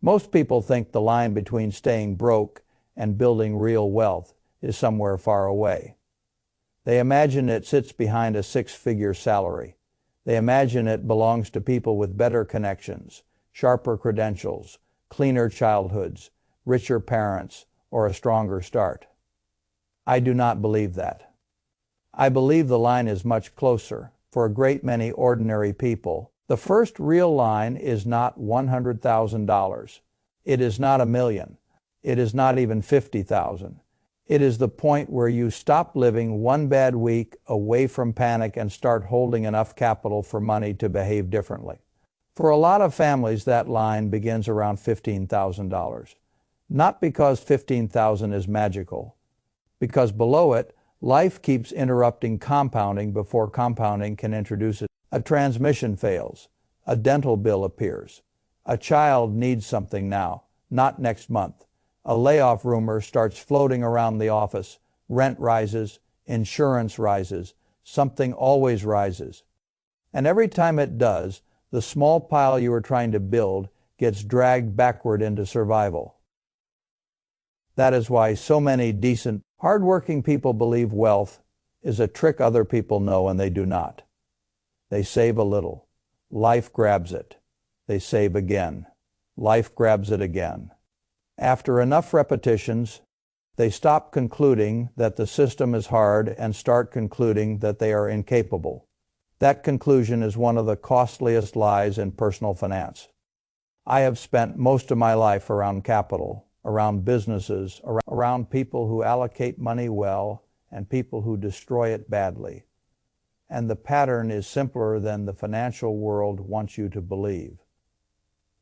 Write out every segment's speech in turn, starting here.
Most people think the line between staying broke and building real wealth is somewhere far away. They imagine it sits behind a six-figure salary. They imagine it belongs to people with better connections, sharper credentials, cleaner childhoods, richer parents, or a stronger start. I do not believe that. I believe the line is much closer. For a great many ordinary people, the first real line is not $100,000. It is not $1 million. It is not even $50,000. It is the point where you stop living one bad week away from panic and start holding enough capital for money to behave differently. For a lot of families, that line begins around $15,000. Not because $15,000 is magical, because below it, life keeps interrupting compounding before compounding can introduce it. A transmission fails. A dental bill appears. A child needs something now, not next month. A layoff rumor starts floating around the office. Rent rises. Insurance rises. Something always rises. And every time it does, the small pile you were trying to build gets dragged backward into survival. That is why so many decent, hardworking people believe wealth is a trick other people know and they do not. They save a little. Life grabs it. They save again. Life grabs it again. After enough repetitions, they stop concluding that the system is hard and start concluding that they are incapable. That conclusion is one of the costliest lies in personal finance. I have spent most of my life around capital, around businesses, around people who allocate money well and people who destroy it badly. And the pattern is simpler than the financial world wants you to believe.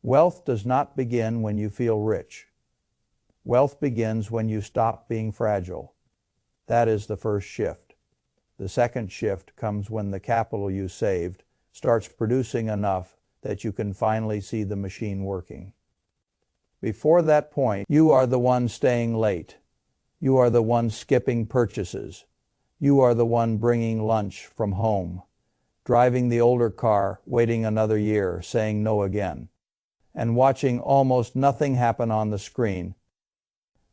Wealth does not begin when you feel rich. Wealth begins when you stop being fragile. That is the first shift. The second shift comes when the capital you saved starts producing enough that you can finally see the machine working. Before that point, you are the one staying late. You are the one skipping purchases. You are the one bringing lunch from home, driving the older car, waiting another year, saying no again, and watching almost nothing happen on the screen.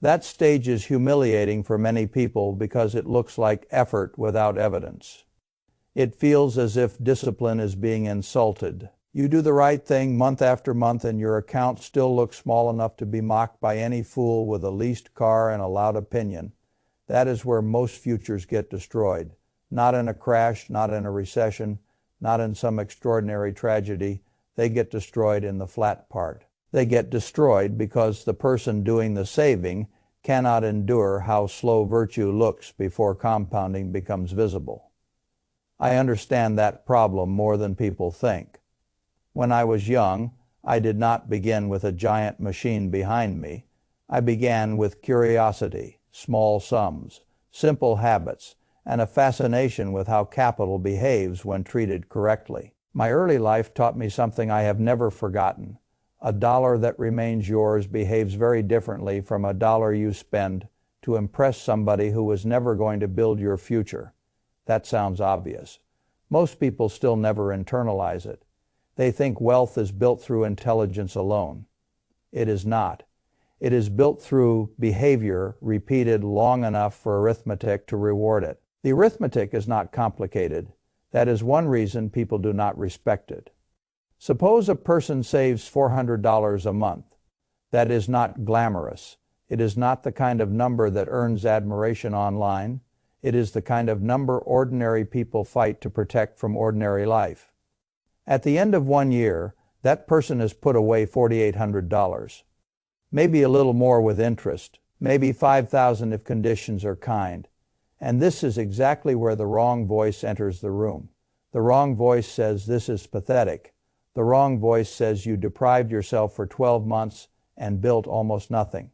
That stage is humiliating for many people because it looks like effort without evidence. It feels as if discipline is being insulted. You do the right thing month after month and your account still looks small enough to be mocked by any fool with a leased car and a loud opinion. That is where most futures get destroyed. Not in a crash, not in a recession, not in some extraordinary tragedy. They get destroyed in the flat part. They get destroyed because the person doing the saving cannot endure how slow virtue looks before compounding becomes visible. I understand that problem more than people think. When I was young, I did not begin with a giant machine behind me. I began with curiosity, small sums, simple habits, and a fascination with how capital behaves when treated correctly. My early life taught me something I have never forgotten. A dollar that remains yours behaves very differently from a dollar you spend to impress somebody who was never going to build your future. That sounds obvious. Most people still never internalize it. They think wealth is built through intelligence alone. It is not. It is built through behavior repeated long enough for arithmetic to reward it. The arithmetic is not complicated. That is one reason people do not respect it. Suppose a person saves $400 a month. That is not glamorous. It is not the kind of number that earns admiration online. It is the kind of number ordinary people fight to protect from ordinary life. At the end of 1 year, that person has put away $4,800. Maybe a little more with interest, maybe $5,000 if conditions are kind. And this is exactly where the wrong voice enters the room. The wrong voice says this is pathetic. The wrong voice says you deprived yourself for 12 months and built almost nothing.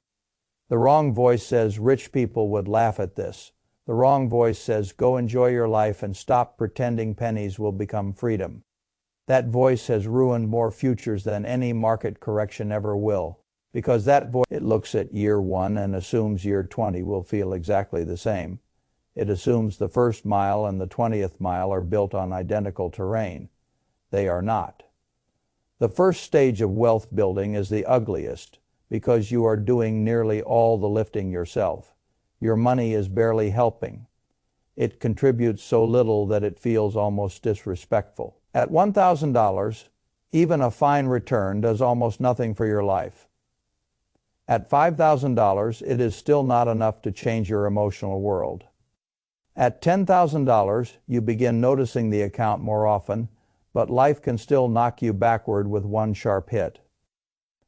The wrong voice says rich people would laugh at this. The wrong voice says go enjoy your life and stop pretending pennies will become freedom. That voice has ruined more futures than any market correction ever will, because that voice, it looks at year 1 and assumes year 20 will feel exactly the same. It assumes the first mile and the 20th mile are built on identical terrain. They are not. The first stage of wealth building is the ugliest because you are doing nearly all the lifting yourself. Your money is barely helping. It contributes so little that it feels almost disrespectful. At $1,000, even a fine return does almost nothing for your life. At $5,000, it is still not enough to change your emotional world. At $10,000, you begin noticing the account more often, but life can still knock you backward with one sharp hit.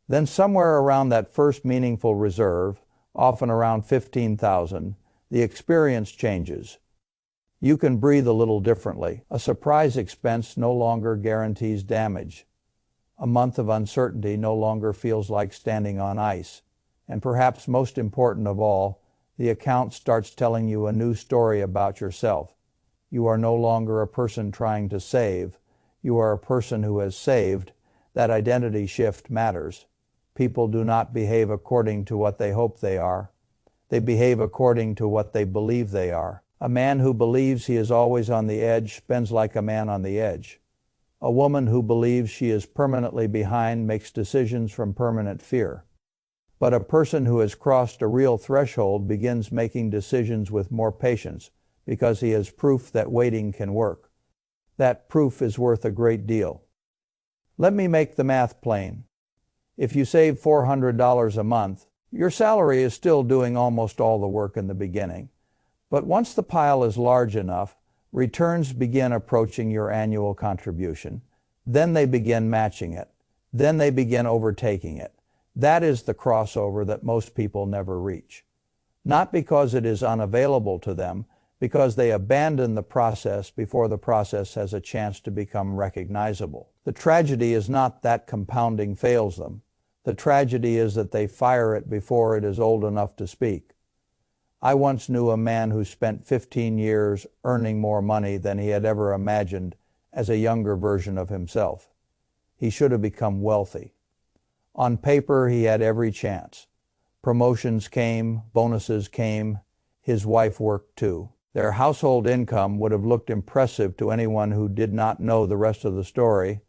Then somewhere around that first meaningful reserve, often around $15,000, the experience changes. You can breathe a little differently. A surprise expense no longer guarantees damage. A month of uncertainty no longer feels like standing on ice. And perhaps most important of all, the account starts telling you a new story about yourself. You are no longer a person trying to save. You are a person who has saved. That identity shift matters. People do not behave according to what they hope they are. They behave according to what they believe they are. A man who believes he is always on the edge spends like a man on the edge. A woman who believes she is permanently behind makes decisions from permanent fear. But a person who has crossed a real threshold begins making decisions with more patience because he has proof that waiting can work. That proof is worth a great deal. Let me make the math plain. If you save $400 a month, your salary is still doing almost all the work in the beginning. But once the pile is large enough, returns begin approaching your annual contribution. Then they begin matching it. Then they begin overtaking it. That is the crossover that most people never reach. Not because it is unavailable to them, because they abandon the process before the process has a chance to become recognizable. The tragedy is not that compounding fails them. The tragedy is that they fire it before it is old enough to speak. I once knew a man who spent 15 years earning more money than he had ever imagined as a younger version of himself. He should have become wealthy. On paper, he had every chance. Promotions came, bonuses came, his wife worked too. Their household income would have looked impressive to anyone who did not know the rest of the story,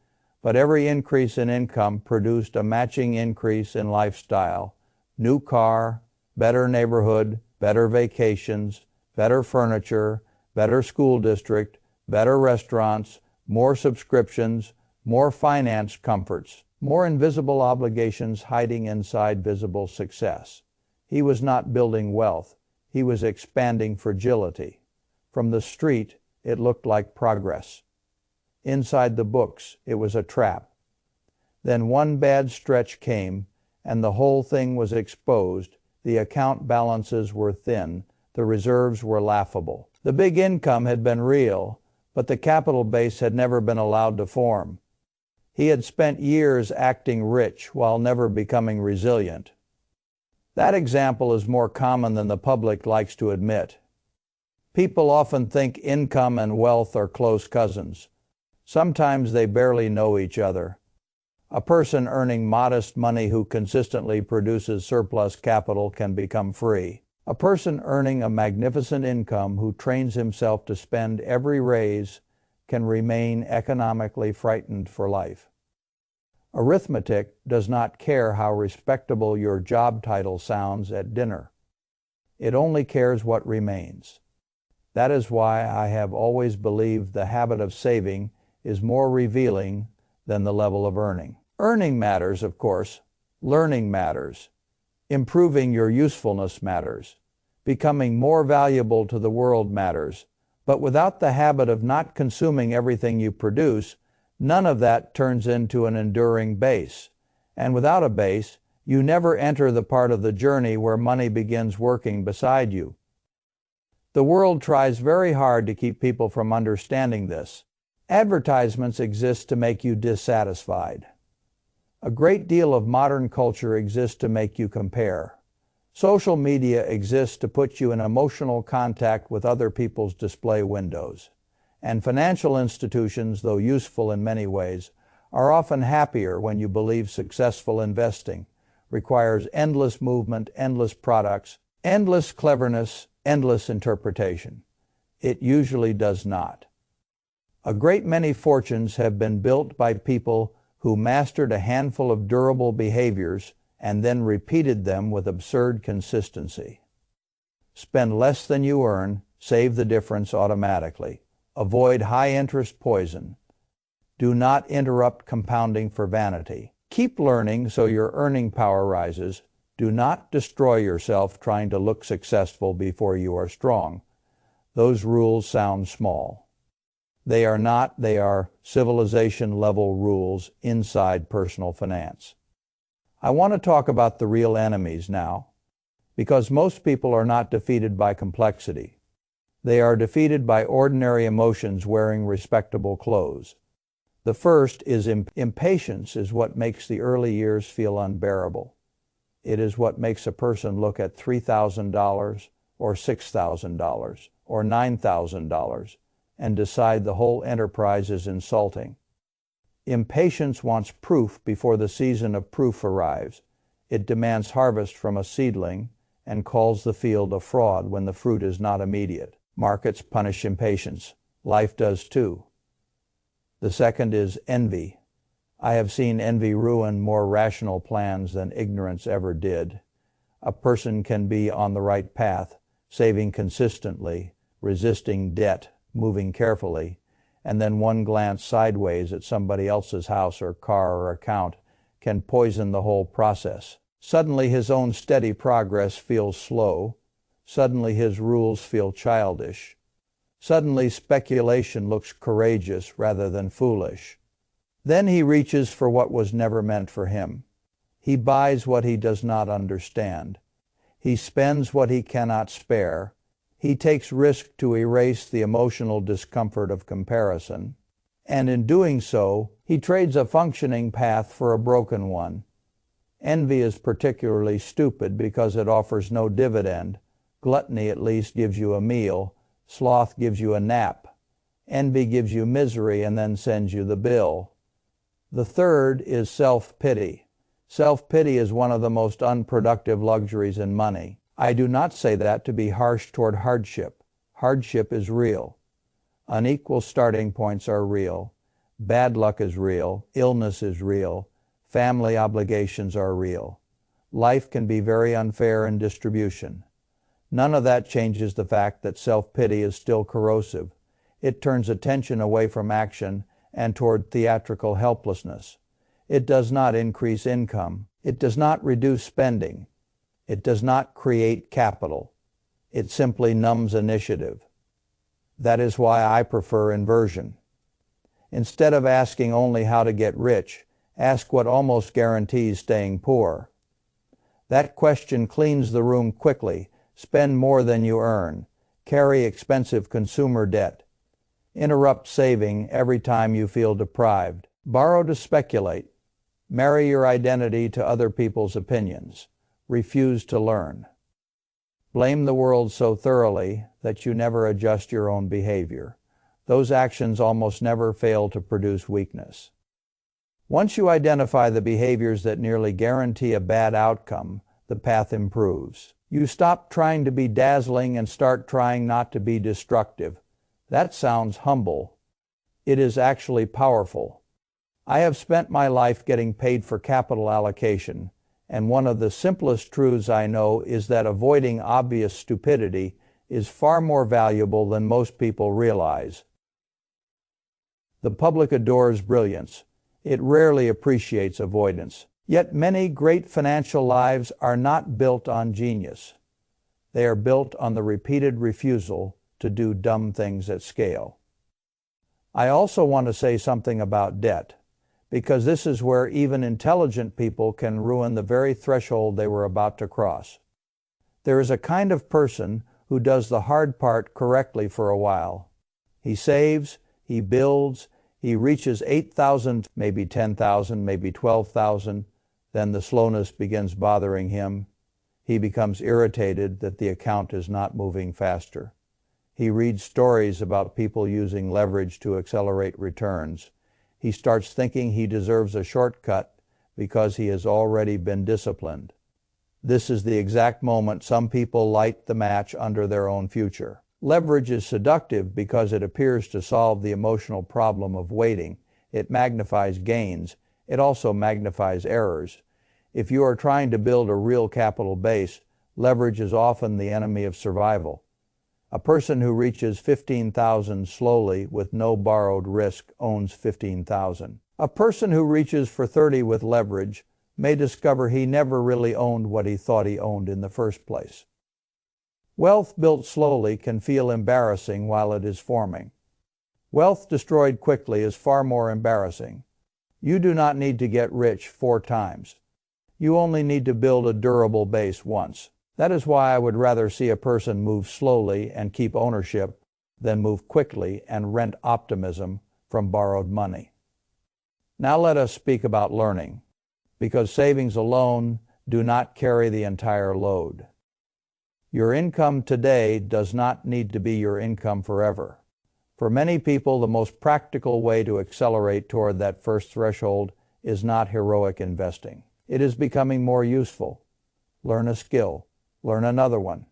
but every increase in income produced a matching increase in lifestyle. New car, better neighborhood, better vacations, better furniture, better school district, better restaurants, more subscriptions, more finance comforts, more invisible obligations hiding inside visible success. He was not building wealth. He was expanding fragility. From the street, it looked like progress. Inside the books, it was a trap. Then one bad stretch came, and the whole thing was exposed. The account balances were thin. The reserves were laughable. The big income had been real, but the capital base had never been allowed to form. He had spent years acting rich while never becoming resilient. That example is more common than the public likes to admit. People often think income and wealth are close cousins. Sometimes they barely know each other. A person earning modest money who consistently produces surplus capital can become free. A person earning a magnificent income who trains himself to spend every raise can remain economically frightened for life. Arithmetic does not care how respectable your job title sounds at dinner. It only cares what remains. That is why I have always believed the habit of saving is more revealing than the level of earning. Earning matters, of course. Learning matters. Improving your usefulness matters. Becoming more valuable to the world matters. But without the habit of not consuming everything you produce, none of that turns into an enduring base. And without a base, you never enter the part of the journey where money begins working beside you. The world tries very hard to keep people from understanding this. Advertisements exist to make you dissatisfied. A great deal of modern culture exists to make you compare. Social media exists to put you in emotional contact with other people's display windows. And financial institutions, though useful in many ways, are often happier when you believe successful investing requires endless movement, endless products, endless cleverness, endless interpretation. It usually does not. A great many fortunes have been built by people who mastered a handful of durable behaviors and then repeated them with absurd consistency. Spend less than you earn, save the difference automatically. Avoid high-interest poison. Do not interrupt compounding for vanity. Keep learning so your earning power rises. Do not destroy yourself trying to look successful before you are strong. Those rules sound small. They are not, they are civilization-level rules inside personal finance. I want to talk about the real enemies now, because most people are not defeated by complexity. They are defeated by ordinary emotions wearing respectable clothes. The first is impatience is what makes the early years feel unbearable. It is what makes a person look at $3,000 or $6,000 or $9,000 and decide the whole enterprise is insulting. Impatience wants proof before the season of proof arrives. It demands harvest from a seedling and calls the field a fraud when the fruit is not immediate. Markets punish impatience. Life does too. The second is envy. I have seen envy ruin more rational plans than ignorance ever did. A person can be on the right path, saving consistently, resisting debt, moving carefully, and then one glance sideways at somebody else's house or car or account can poison the whole process. Suddenly his own steady progress feels slow. Suddenly his rules feel childish. Suddenly speculation looks courageous rather than foolish. Then he reaches for what was never meant for him. He buys what he does not understand. He spends what he cannot spare. He takes risk to erase the emotional discomfort of comparison. And in doing so, he trades a functioning path for a broken one. Envy is particularly stupid because it offers no dividend. Gluttony at least gives you a meal. Sloth gives you a nap. Envy gives you misery and then sends you the bill. The third is self-pity. Self-pity is one of the most unproductive luxuries in money. I do not say that to be harsh toward hardship. Hardship is real. Unequal starting points are real. Bad luck is real. Illness is real. Family obligations are real. Life can be very unfair in distribution. None of that changes the fact that self-pity is still corrosive. It turns attention away from action and toward theatrical helplessness. It does not increase income. It does not reduce spending. It does not create capital. It simply numbs initiative. That is why I prefer inversion. Instead of asking only how to get rich, ask what almost guarantees staying poor. That question cleans the room quickly. Spend more than you earn. Carry expensive consumer debt. Interrupt saving every time you feel deprived. Borrow to speculate. Marry your identity to other people's opinions. Refuse to learn. Blame the world so thoroughly that you never adjust your own behavior. Those actions almost never fail to produce weakness. Once you identify the behaviors that nearly guarantee a bad outcome, the path improves. You stop trying to be dazzling and start trying not to be destructive. That sounds humble. It is actually powerful. I have spent my life getting paid for capital allocation, and one of the simplest truths I know is that avoiding obvious stupidity is far more valuable than most people realize. The public adores brilliance. It rarely appreciates avoidance. Yet many great financial lives are not built on genius. They are built on the repeated refusal to do dumb things at scale. I also want to say something about debt, because this is where even intelligent people can ruin the very threshold they were about to cross. There is a kind of person who does the hard part correctly for a while. He saves, he builds, he reaches 8,000, maybe 10,000, maybe 12,000. Then the slowness begins bothering him. He becomes irritated that the account is not moving faster. He reads stories about people using leverage to accelerate returns. He starts thinking he deserves a shortcut because he has already been disciplined. This is the exact moment some people light the match under their own future. Leverage is seductive because it appears to solve the emotional problem of waiting. It magnifies gains. It also magnifies errors. If you are trying to build a real capital base, leverage is often the enemy of survival. A person who reaches 15,000 slowly with no borrowed risk owns 15,000. A person who reaches for 30 with leverage may discover he never really owned what he thought he owned in the first place. Wealth built slowly can feel embarrassing while it is forming. Wealth destroyed quickly is far more embarrassing. You do not need to get rich 4 times. You only need to build a durable base once. That is why I would rather see a person move slowly and keep ownership than move quickly and rent optimism from borrowed money. Now let us speak about learning, because savings alone do not carry the entire load. Your income today does not need to be your income forever. For many people, the most practical way to accelerate toward that first threshold is not heroic investing. It is becoming more useful. Learn a skill. Learn another one.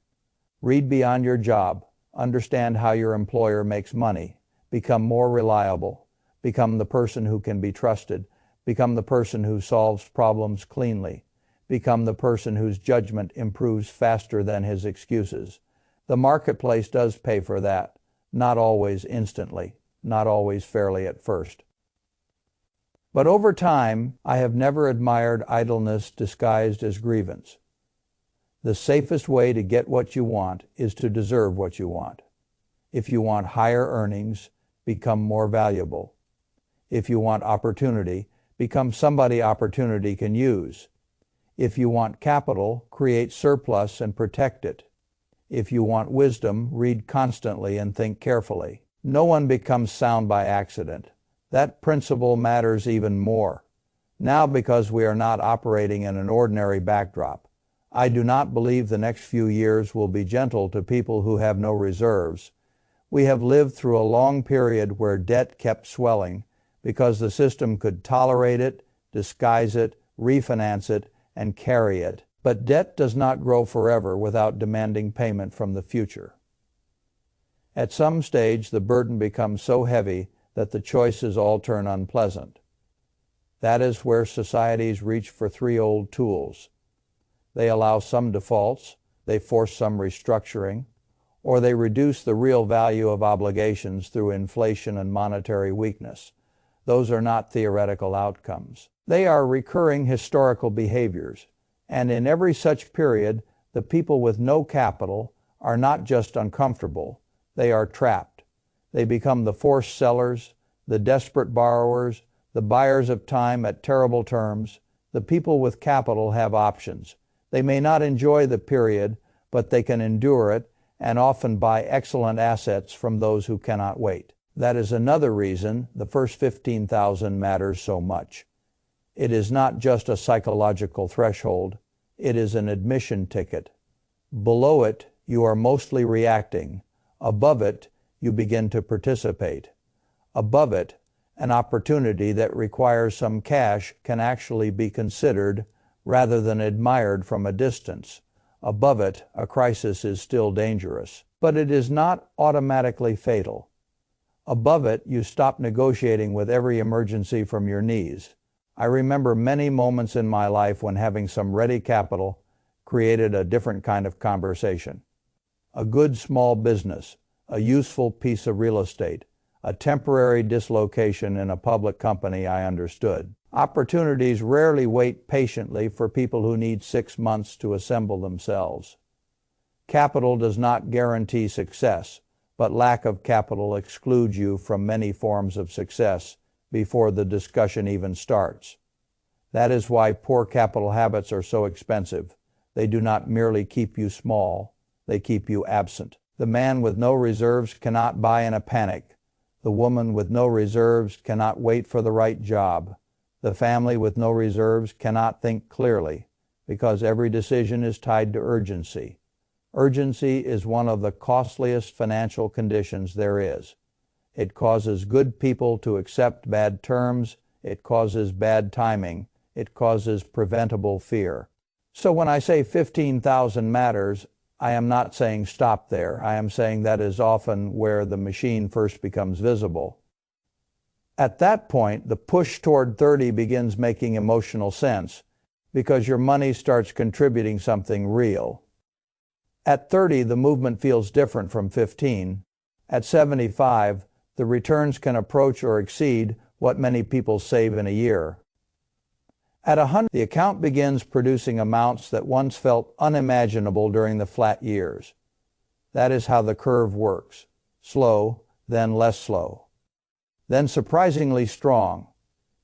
Read beyond your job. Understand how your employer makes money. Become more reliable. Become the person who can be trusted. Become the person who solves problems cleanly. Become the person whose judgment improves faster than his excuses. The marketplace does pay for that. Not always instantly. Not always fairly at first. But over time, I have never admired idleness disguised as grievance. The safest way to get what you want is to deserve what you want. If you want higher earnings, become more valuable. If you want opportunity, become somebody opportunity can use. If you want capital, create surplus and protect it. If you want wisdom, read constantly and think carefully. No one becomes sound by accident. That principle matters even more. Now, because we are not operating in an ordinary backdrop, I do not believe the next few years will be gentle to people who have no reserves. We have lived through a long period where debt kept swelling because the system could tolerate it, disguise it, refinance it, and carry it. But debt does not grow forever without demanding payment from the future. At some stage, the burden becomes so heavy that the choices all turn unpleasant. That is where societies reach for 3 old tools. They allow some defaults, they force some restructuring, or they reduce the real value of obligations through inflation and monetary weakness. Those are not theoretical outcomes. They are recurring historical behaviors, and in every such period, the people with no capital are not just uncomfortable, they are trapped. They become the forced sellers, the desperate borrowers, the buyers of time at terrible terms. The people with capital have options. They may not enjoy the period, but they can endure it and often buy excellent assets from those who cannot wait. That is another reason the first 15,000 matters so much. It is not just a psychological threshold, it is an admission ticket. Below it, you are mostly reacting. Above it, you begin to participate. Above it, an opportunity that requires some cash can actually be considered rather than admired from a distance. Above it, a crisis is still dangerous, but it is not automatically fatal. Above it, you stop negotiating with every emergency from your knees. I remember many moments in my life when having some ready capital created a different kind of conversation. A good small business, a useful piece of real estate, a temporary dislocation in a public company I understood. Opportunities rarely wait patiently for people who need 6 months to assemble themselves. Capital does not guarantee success, but lack of capital excludes you from many forms of success before the discussion even starts. That is why poor capital habits are so expensive. They do not merely keep you small, they keep you absent. The man with no reserves cannot buy in a panic. The woman with no reserves cannot wait for the right job. The family with no reserves cannot think clearly, because every decision is tied to urgency. Urgency is one of the costliest financial conditions there is. It causes good people to accept bad terms, it causes bad timing, it causes preventable fear. So when I say 15,000 matters, I am not saying stop there. I am saying that is often where the machine first becomes visible. At that point, the push toward 30 begins making emotional sense because your money starts contributing something real. At 30, the movement feels different from 15. At 75, the returns can approach or exceed what many people save in a year. At 100, the account begins producing amounts that once felt unimaginable during the flat years. That is how the curve works. Slow, then less slow. Then surprisingly strong.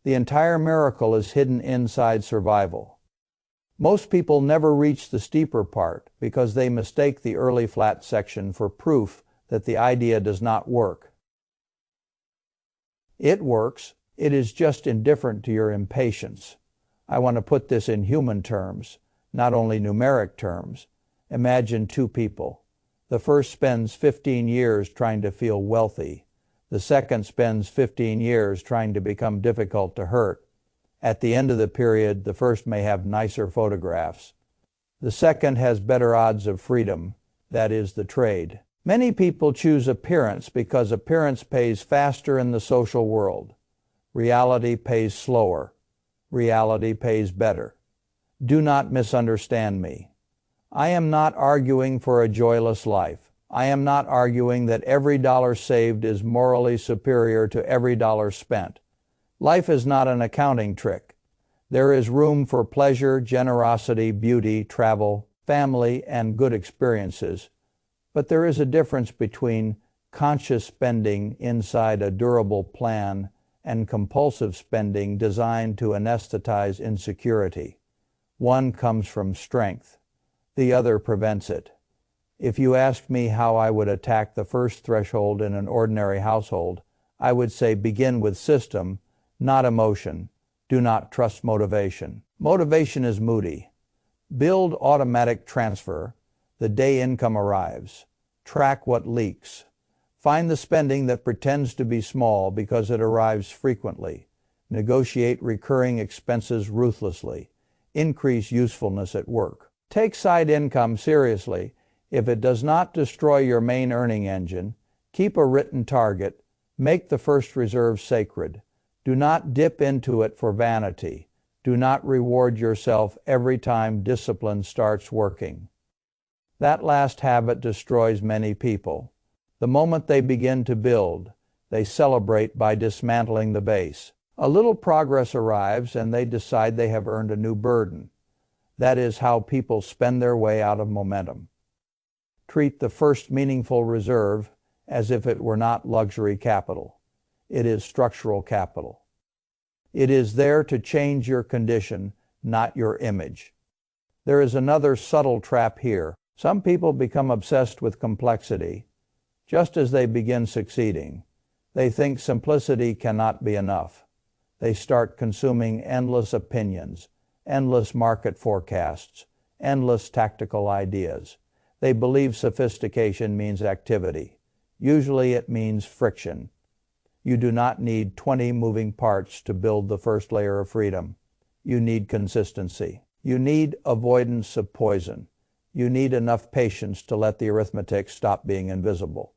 The entire miracle is hidden inside survival. Most people never reach the steeper part because they mistake the early flat section for proof that the idea does not work. It works. It is just indifferent to your impatience. I want to put this in human terms, not only numeric terms. Imagine two people. The first spends 15 years trying to feel wealthy. The second spends 15 years trying to become difficult to hurt. At the end of the period, the first may have nicer photographs. The second has better odds of freedom. That is the trade. Many people choose appearance because appearance pays faster in the social world. Reality pays slower. Reality pays better. Do not misunderstand me. I am not arguing for a joyless life. I am not arguing that every dollar saved is morally superior to every dollar spent. Life is not an accounting trick. There is room for pleasure, generosity, beauty, travel, family, and good experiences. But there is a difference between conscious spending inside a durable plan and compulsive spending designed to anesthetize insecurity. One comes from strength. The other prevents it. If you ask me how I would attack the first threshold in an ordinary household, I would say begin with system, not emotion. Do not trust motivation. Motivation is moody. Build automatic transfer the day income arrives. Track what leaks. Find the spending that pretends to be small because it arrives frequently. Negotiate recurring expenses ruthlessly. Increase usefulness at work. Take side income seriously. If it does not destroy your main earning engine, keep a written target. Make the first reserve sacred. Do not dip into it for vanity. Do not reward yourself every time discipline starts working. That last habit destroys many people. The moment they begin to build, they celebrate by dismantling the base. A little progress arrives and they decide they have earned a new burden. That is how people spend their way out of momentum. Treat the first meaningful reserve as if it were not luxury capital. It is structural capital. It is there to change your condition, not your image. There is another subtle trap here. Some people become obsessed with complexity. Just as they begin succeeding, they think simplicity cannot be enough. They start consuming endless opinions, endless market forecasts, endless tactical ideas. They believe sophistication means activity. Usually it means friction. You do not need 20 moving parts to build the first layer of freedom. You need consistency. You need avoidance of poison. You need enough patience to let the arithmetic stop being invisible.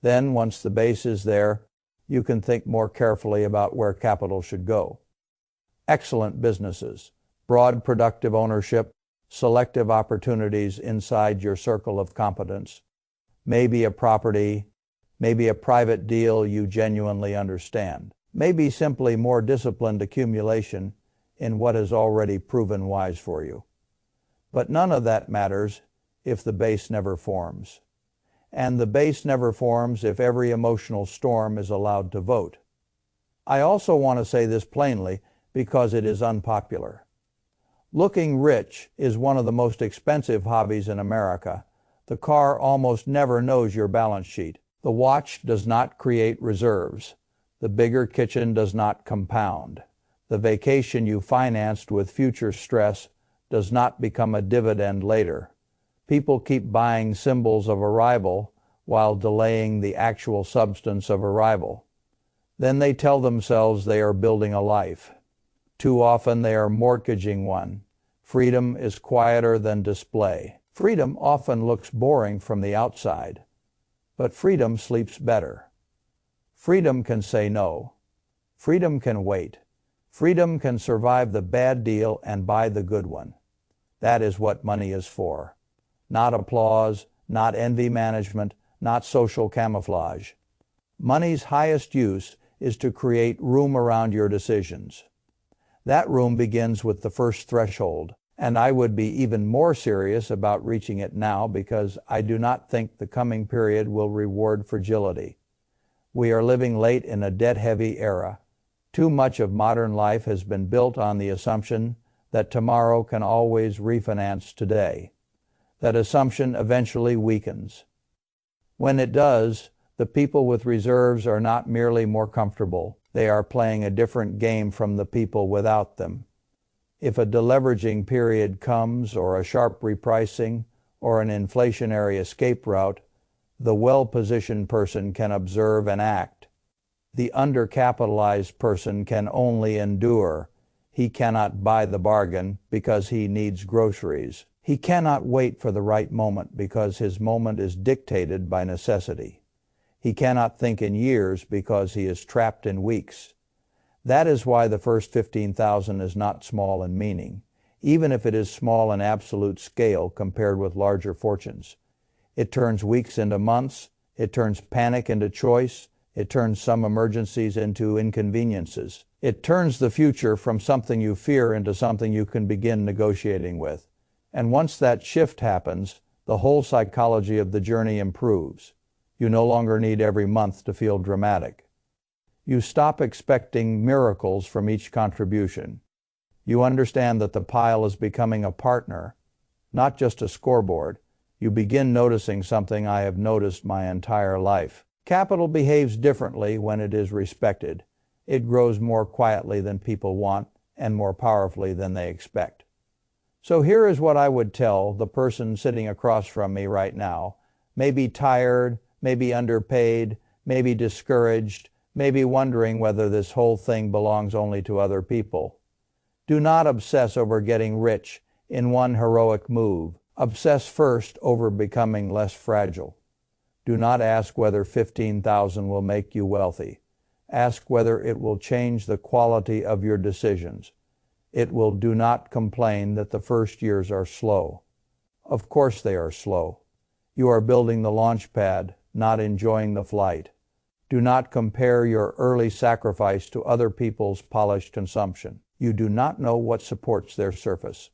Then, once the base is there, you can think more carefully about where capital should go. Excellent businesses, broad productive ownership, selective opportunities inside your circle of competence, maybe a property, maybe a private deal you genuinely understand, maybe simply more disciplined accumulation in what has already proven wise for you. But none of that matters if the base never forms. And the base never forms if every emotional storm is allowed to vote. I also want to say this plainly because it is unpopular. Looking rich is one of the most expensive hobbies in America. The car almost never knows your balance sheet. The watch does not create reserves. The bigger kitchen does not compound. The vacation you financed with future stress does not become a dividend later. People keep buying symbols of arrival while delaying the actual substance of arrival. Then they tell themselves they are building a life. Too often they are mortgaging one. Freedom is quieter than display. Freedom often looks boring from the outside, but freedom sleeps better. Freedom can say no. Freedom can wait. Freedom can survive the bad deal and buy the good one. That is what money is for. Not applause, not envy management, not social camouflage. Money's highest use is to create room around your decisions. That room begins with the first threshold, and I would be even more serious about reaching it now because I do not think the coming period will reward fragility. We are living late in a debt-heavy era. Too much of modern life has been built on the assumption that tomorrow can always refinance today. That assumption eventually weakens. When it does, the people with reserves are not merely more comfortable, they are playing a different game from the people without them. If a deleveraging period comes, or a sharp repricing, or an inflationary escape route, the well-positioned person can observe and act. The undercapitalized person can only endure. He cannot buy the bargain because he needs groceries. He cannot wait for the right moment because his moment is dictated by necessity. He cannot think in years because he is trapped in weeks. That is why the first 15,000 is not small in meaning, even if it is small in absolute scale compared with larger fortunes. It turns weeks into months, it turns panic into choice, it turns some emergencies into inconveniences. It turns the future from something you fear into something you can begin negotiating with. And once that shift happens, the whole psychology of the journey improves. You no longer need every month to feel dramatic. You stop expecting miracles from each contribution. You understand that the pile is becoming a partner, not just a scoreboard. You begin noticing something I have noticed my entire life. Capital behaves differently when it is respected. It grows more quietly than people want and more powerfully than they expect. So here is what I would tell the person sitting across from me right now. Maybe tired, maybe underpaid, maybe discouraged, maybe wondering whether this whole thing belongs only to other people. Do not obsess over getting rich in one heroic move. Obsess first over becoming less fragile. Do not ask whether 15,000 will make you wealthy. Ask whether it will change the quality of your decisions. It will. Do not complain that the first years are slow. Of course they are slow. You are building the launch pad, not enjoying the flight. Do not compare your early sacrifice to other people's polished consumption. You do not know what supports their surface.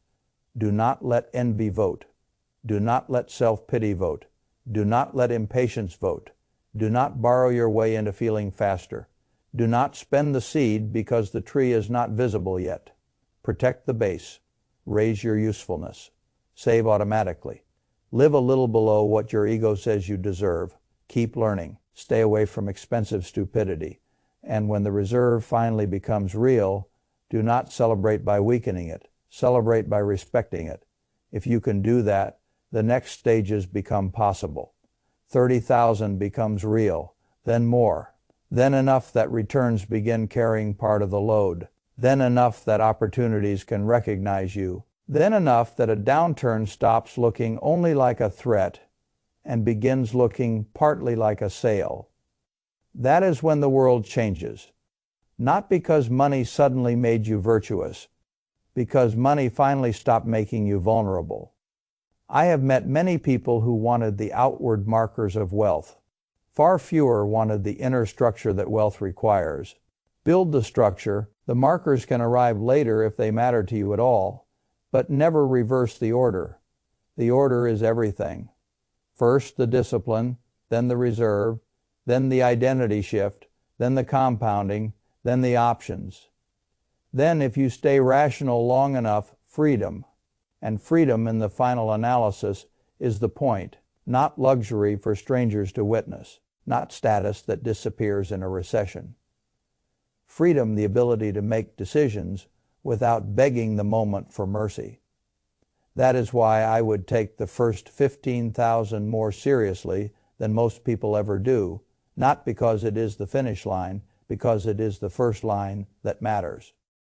Do not let envy vote. Do not let self-pity vote. Do not let impatience vote. Do not borrow your way into feeling faster. Do not spend the seed because the tree is not visible yet. Protect the base. Raise your usefulness. Save automatically. Live a little below what your ego says you deserve. Keep learning. Stay away from expensive stupidity. And when the reserve finally becomes real, do not celebrate by weakening it. Celebrate by respecting it. If you can do that, the next stages become possible. 30,000 becomes real, then more. Then enough that returns begin carrying part of the load. Then enough that opportunities can recognize you. Then enough that a downturn stops looking only like a threat and begins looking partly like a sale. That is when the world changes. Not because money suddenly made you virtuous, because money finally stopped making you vulnerable. I have met many people who wanted the outward markers of wealth. Far fewer wanted the inner structure that wealth requires. Build the structure. The markers can arrive later if they matter to you at all, but never reverse the order. The order is everything. First the discipline, then the reserve, then the identity shift, then the compounding, then the options. Then, if you stay rational long enough, freedom. And freedom, in the final analysis, is the point, not luxury for strangers to witness, not status that disappears in a recession. Freedom, the ability to make decisions without begging the moment for mercy. That is why I would take the first 15,000 more seriously than most people ever do, not because it is the finish line, because it is the first line that matters.